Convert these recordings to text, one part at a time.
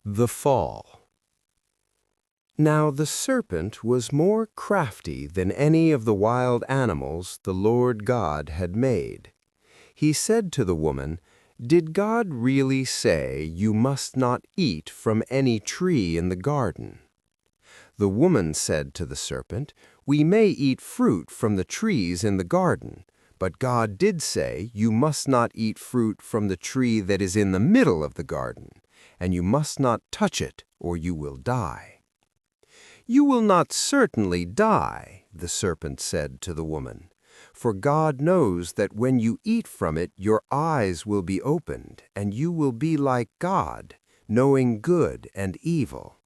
The Fall. Now the serpent was more crafty than any of the wild animals the Lord God had made. He said to the woman, "Did God really say you must not eat from any tree in the garden?" The woman said to the serpent, "We may eat fruit from the trees in the garden, but God did say you must not eat fruit from the tree that is in the middle of the garden, and you must not touch it, or you will die." "You will not certainly die," the serpent said to the woman, "for God knows that when you eat from it your eyes will be opened, and you will be like God, knowing good and evil."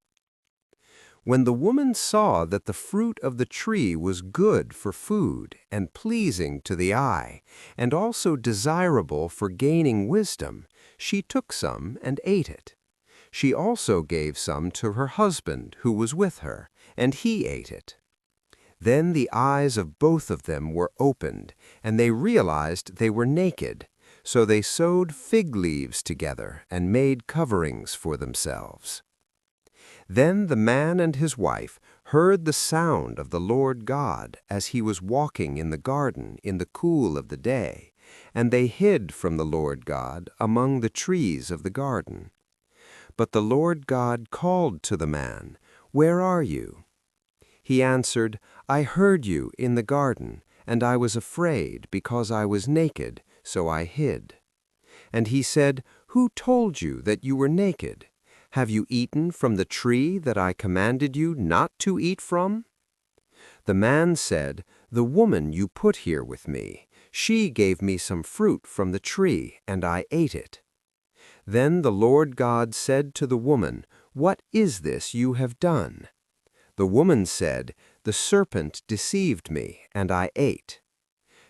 When the woman saw that the fruit of the tree was good for food and pleasing to the eye, and also desirable for gaining wisdom, she took some and ate it. She also gave some to her husband who was with her, and he ate it. Then the eyes of both of them were opened, and they realized they were naked, so they sewed fig leaves together and made coverings for themselves. Then the man and his wife heard the sound of the Lord God as he was walking in the garden in the cool of the day, and they hid from the Lord God among the trees of the garden. But the Lord God called to the man, "Where are you?" He answered, "I heard you in the garden, and I was afraid because I was naked, so I hid." And he said, "Who told you that you were naked? Have you eaten from the tree that I commanded you not to eat from?" The man said, "The woman you put here with me, she gave me some fruit from the tree, and I ate it." Then the Lord God said to the woman, "What is this you have done?" The woman said, "The serpent deceived me, and I ate."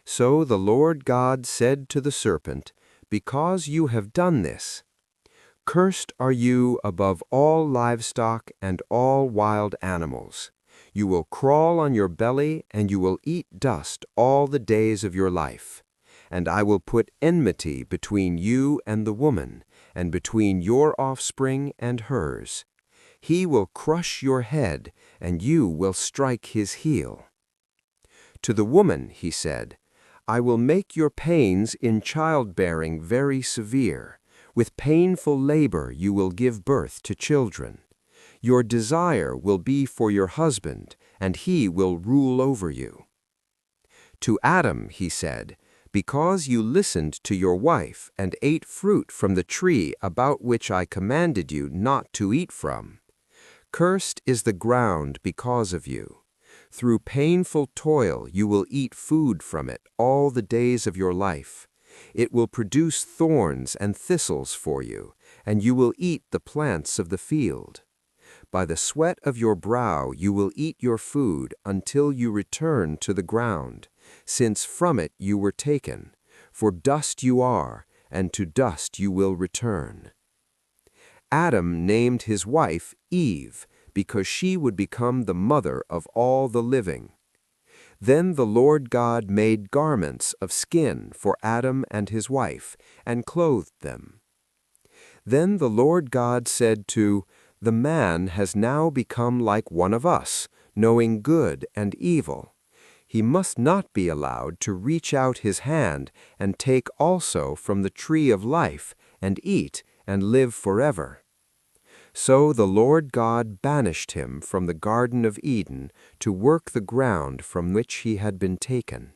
So the Lord God said to the serpent, "Because you have done this, cursed are you above all livestock and all wild animals. You will crawl on your belly, and you will eat dust all the days of your life. And I will put enmity between you and the woman, and between your offspring and hers. He will crush your head, and you will strike his heel." To the woman he said, "I will make your pains in childbearing very severe. With painful labor you will give birth to children. Your desire will be for your husband, and he will rule over you." To Adam he said, "Because you listened to your wife and ate fruit from the tree about which I commanded you not to eat from, cursed is the ground because of you. Through painful toil you will eat food from it all the days of your life. It will produce thorns and thistles for you, and you will eat the plants of the field. By the sweat of your brow you will eat your food until you return to the ground, since from it you were taken. For dust you are, and to dust you will return." Adam named his wife Eve, because she would become the mother of all the living. Then the Lord God made garments of skin for Adam and his wife, and clothed them. Then the Lord God said to, "The man has now become like one of us, knowing good and evil. He must not be allowed to reach out his hand and take also from the tree of life, and eat, and live forever." So the Lord God banished him from the Garden of Eden to work the ground from which he had been taken.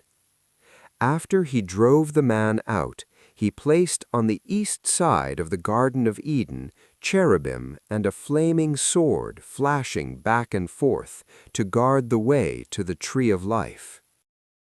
After he drove the man out, he placed on the east side of the Garden of Eden cherubim and a flaming sword flashing back and forth to guard the way to the tree of life.